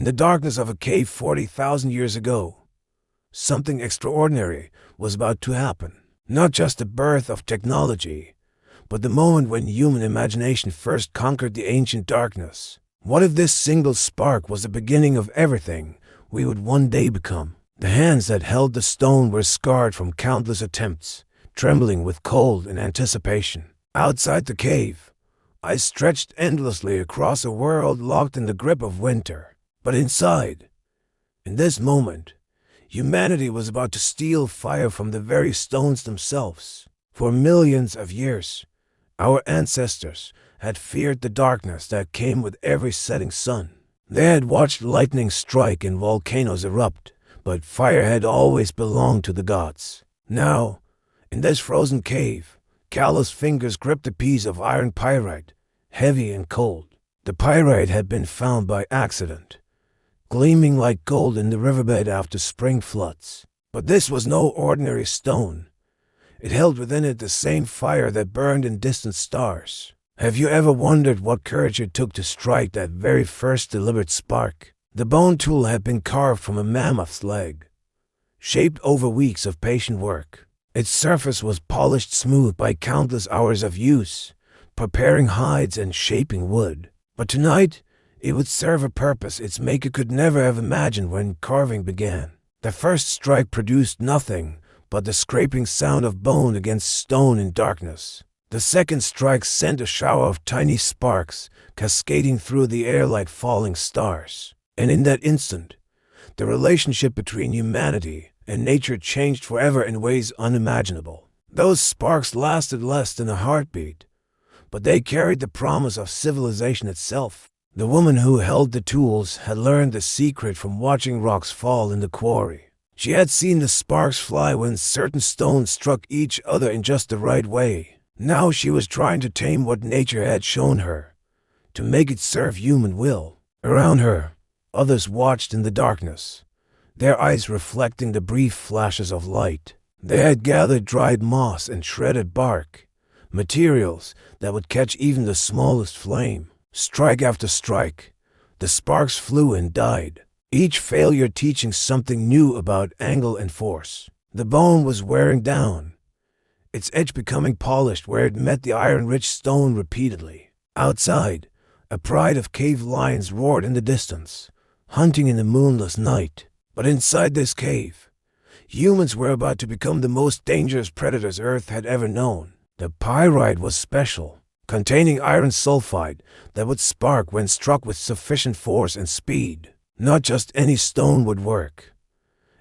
In the darkness of a cave 40,000 years ago, something extraordinary was about to happen. Not just the birth of technology, but the moment when human imagination first conquered the ancient darkness. What if this single spark was the beginning of everything we would one day become? The hands that held the stone were scarred from countless attempts, trembling with cold and anticipation. Outside the cave, I stretched endlessly across a world locked in the grip of winter. But inside, in this moment, humanity was about to steal fire from the very stones themselves. For millions of years, our ancestors had feared the darkness that came with every setting sun. They had watched lightning strike and volcanoes erupt, but fire had always belonged to the gods. Now, in this frozen cave, callous fingers gripped a piece of iron pyrite, heavy and cold. The pyrite had been found by accident, gleaming like gold in the riverbed after spring floods. But this was no ordinary stone. It held within it the same fire that burned in distant stars. Have you ever wondered what courage it took to strike that very first deliberate spark? The bone tool had been carved from a mammoth's leg, shaped over weeks of patient work. Its surface was polished smooth by countless hours of use, preparing hides and shaping wood. But tonight, it would serve a purpose its maker could never have imagined when carving began. The first strike produced nothing but the scraping sound of bone against stone in darkness. The second strike sent a shower of tiny sparks cascading through the air like falling stars. And in that instant, the relationship between humanity and nature changed forever in ways unimaginable. Those sparks lasted less than a heartbeat, but they carried the promise of civilization itself. The woman who held the tools had learned the secret from watching rocks fall in the quarry. She had seen the sparks fly when certain stones struck each other in just the right way. Now she was trying to tame what nature had shown her, to make it serve human will. Around her, others watched in the darkness, their eyes reflecting the brief flashes of light. They had gathered dried moss and shredded bark, materials that would catch even the smallest flame. Strike after strike, the sparks flew and died, each failure teaching something new about angle and force. The bone was wearing down, its edge becoming polished where it met the iron-rich stone repeatedly. Outside, a pride of cave lions roared in the distance, hunting in the moonless night. But inside this cave, humans were about to become the most dangerous predators Earth had ever known. The pyrite was special, containing iron sulfide that would spark when struck with sufficient force and speed. Not just any stone would work.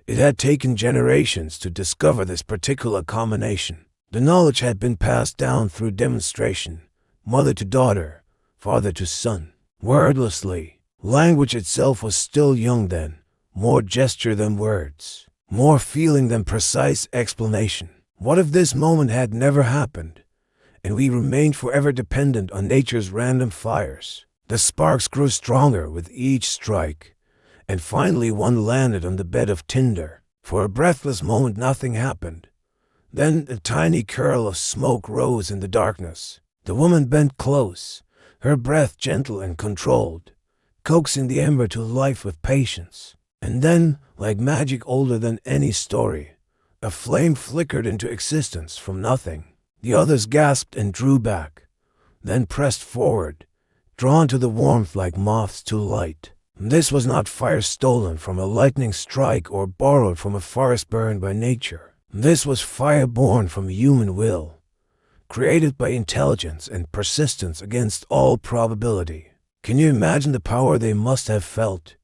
It had taken generations to discover this particular combination. The knowledge had been passed down through demonstration, mother to daughter, father to son, wordlessly. Language itself was still young then, more gesture than words, more feeling than precise explanation. What if this moment had never happened, and we remained forever dependent on nature's random fires? The sparks grew stronger with each strike, and finally one landed on the bed of tinder. For a breathless moment nothing happened. Then a tiny curl of smoke rose in the darkness. The woman bent close, her breath gentle and controlled, coaxing the ember to life with patience. And then, like magic older than any story, a flame flickered into existence from nothing. The others gasped and drew back, then pressed forward, drawn to the warmth like moths to light. This was not fire stolen from a lightning strike or borrowed from a forest burned by nature. This was fire born from human will, created by intelligence and persistence against all probability. Can you imagine the power they must have felt,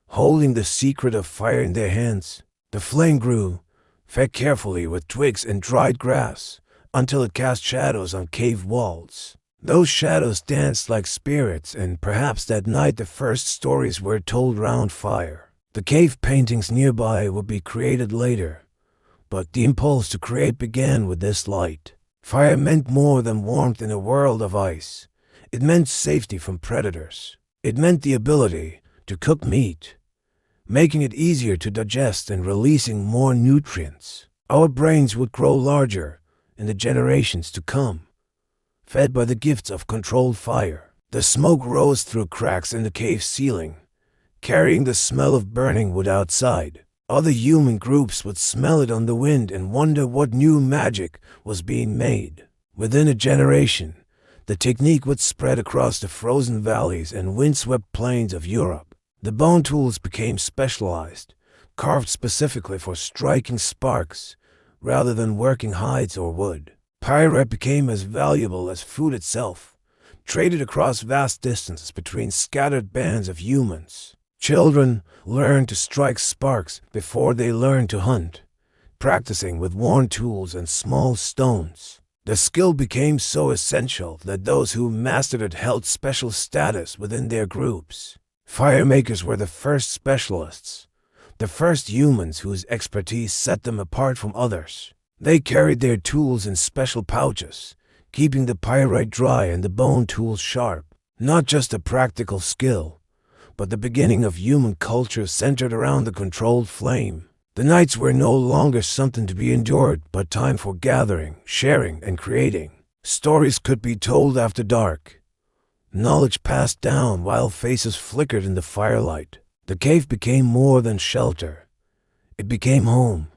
holding the secret of fire in their hands? The flame grew, fed carefully with twigs and dried grass, until it cast shadows on cave walls. Those shadows danced like spirits, and perhaps that night the first stories were told round fire. The cave paintings nearby would be created later, but the impulse to create began with this light. Fire meant more than warmth in a world of ice. It meant safety from predators. It meant the ability to cook meat, making it easier to digest and releasing more nutrients. Our brains would grow larger in the generations to come, fed by the gifts of controlled fire. The smoke rose through cracks in the cave ceiling, carrying the smell of burning wood outside. Other human groups would smell it on the wind and wonder what new magic was being made. Within a generation, the technique would spread across the frozen valleys and windswept plains of Europe. The bone tools became specialized, carved specifically for striking sparks rather than working hides or wood. Pyrite became as valuable as food itself, traded across vast distances between scattered bands of humans. Children learned to strike sparks before they learned to hunt, practicing with worn tools and small stones. The skill became so essential that those who mastered it held special status within their groups. Firemakers were the first specialists, the first humans whose expertise set them apart from others. They carried their tools in special pouches, keeping the pyrite dry and the bone tools sharp. Not just a practical skill, but the beginning of human culture centered around the controlled flame. The nights were no longer something to be endured, but time for gathering, sharing, and creating. Stories could be told after dark. Knowledge passed down while faces flickered in the firelight. The cave became more than shelter. It became home,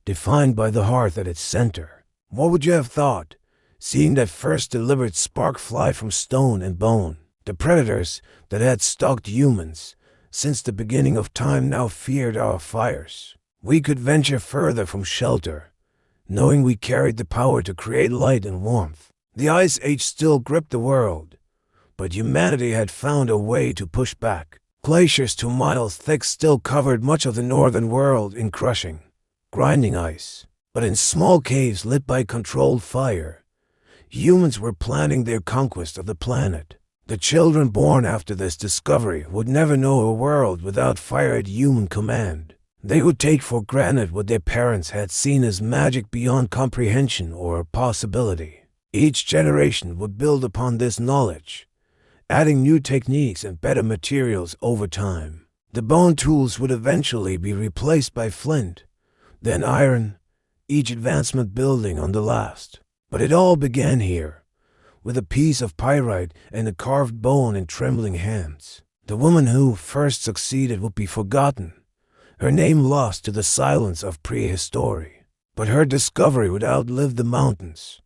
defined by the hearth at its center. What would you have thought, seeing that first deliberate spark fly from stone and bone? The predators that had stalked humans since the beginning of time now feared our fires. We could venture further from shelter, knowing we carried the power to create light and warmth. The Ice Age still gripped the world, but humanity had found a way to push back. Glaciers 2 miles thick still covered much of the northern world in crushing, grinding ice. But in small caves lit by controlled fire, humans were planning their conquest of the planet. The children born after this discovery would never know a world without fire at human command. They would take for granted what their parents had seen as magic beyond comprehension or possibility. Each generation would build upon this knowledge, adding new techniques and better materials over time. The bone tools would eventually be replaced by flint, then iron, each advancement building on the last. But it all began here, with a piece of pyrite and a carved bone in trembling hands. The woman who first succeeded would be forgotten, her name lost to the silence of prehistory. But her discovery would outlive the mountains,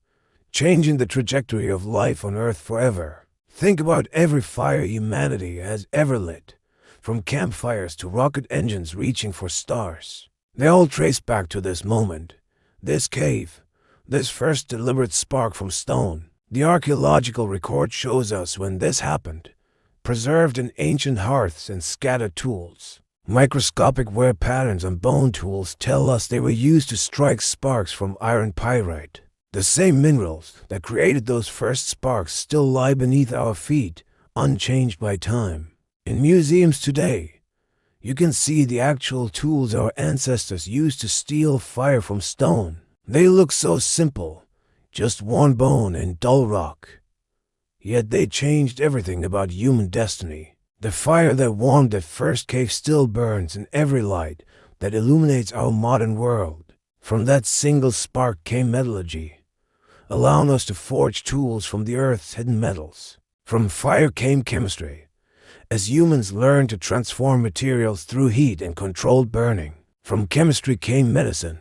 changing the trajectory of life on Earth forever. Think about every fire humanity has ever lit, from campfires to rocket engines reaching for stars. They all trace back to this moment, this cave, this first deliberate spark from stone. The archaeological record shows us when this happened, preserved in ancient hearths and scattered tools. Microscopic wear patterns on bone tools tell us they were used to strike sparks from iron pyrite. The same minerals that created those first sparks still lie beneath our feet, unchanged by time. In museums today, you can see the actual tools our ancestors used to steal fire from stone. They look so simple, just worn bone and dull rock. Yet they changed everything about human destiny. The fire that warmed that first cave still burns in every light that illuminates our modern world. From that single spark came metallurgy, allowing us to forge tools from the earth's hidden metals. From fire came chemistry, as humans learned to transform materials through heat and controlled burning. From chemistry came medicine,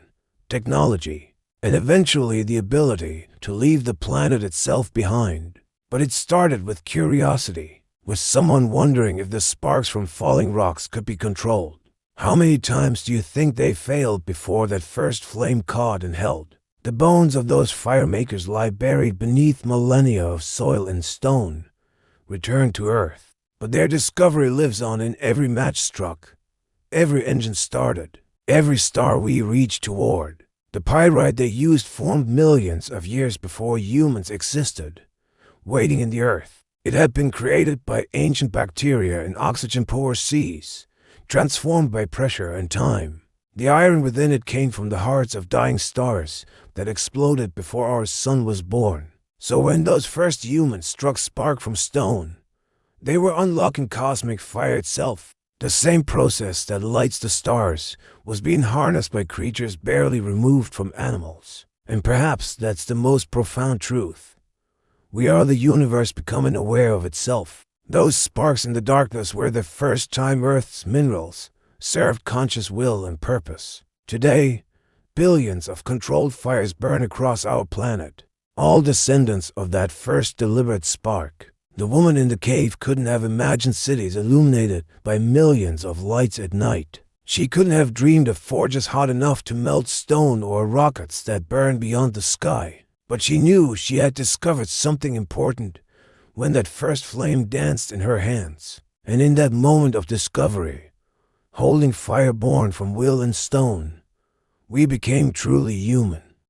technology, and eventually the ability to leave the planet itself behind. But it started with curiosity, with someone wondering if the sparks from falling rocks could be controlled. How many times do you think they failed before that first flame caught and held? The bones of those fire makers lie buried beneath millennia of soil and stone, returned to Earth. But their discovery lives on in every match struck, every engine started, every star we reach toward. The pyrite they used formed millions of years before humans existed, waiting in the earth. It had been created by ancient bacteria in oxygen-poor seas, transformed by pressure and time. The iron within it came from the hearts of dying stars that exploded before our sun was born. So when those first humans struck spark from stone, they were unlocking cosmic fire itself. The same process that lights the stars was being harnessed by creatures barely removed from animals. And perhaps that's the most profound truth. We are the universe becoming aware of itself. Those sparks in the darkness were the first time Earth's minerals served conscious will and purpose. Today, billions of controlled fires burn across our planet, all descendants of that first deliberate spark. The woman in the cave couldn't have imagined cities illuminated by millions of lights at night. She couldn't have dreamed of forges hot enough to melt stone or rockets that burned beyond the sky. But she knew she had discovered something important when that first flame danced in her hands. And in that moment of discovery, holding fire born from will and stone, we became truly human.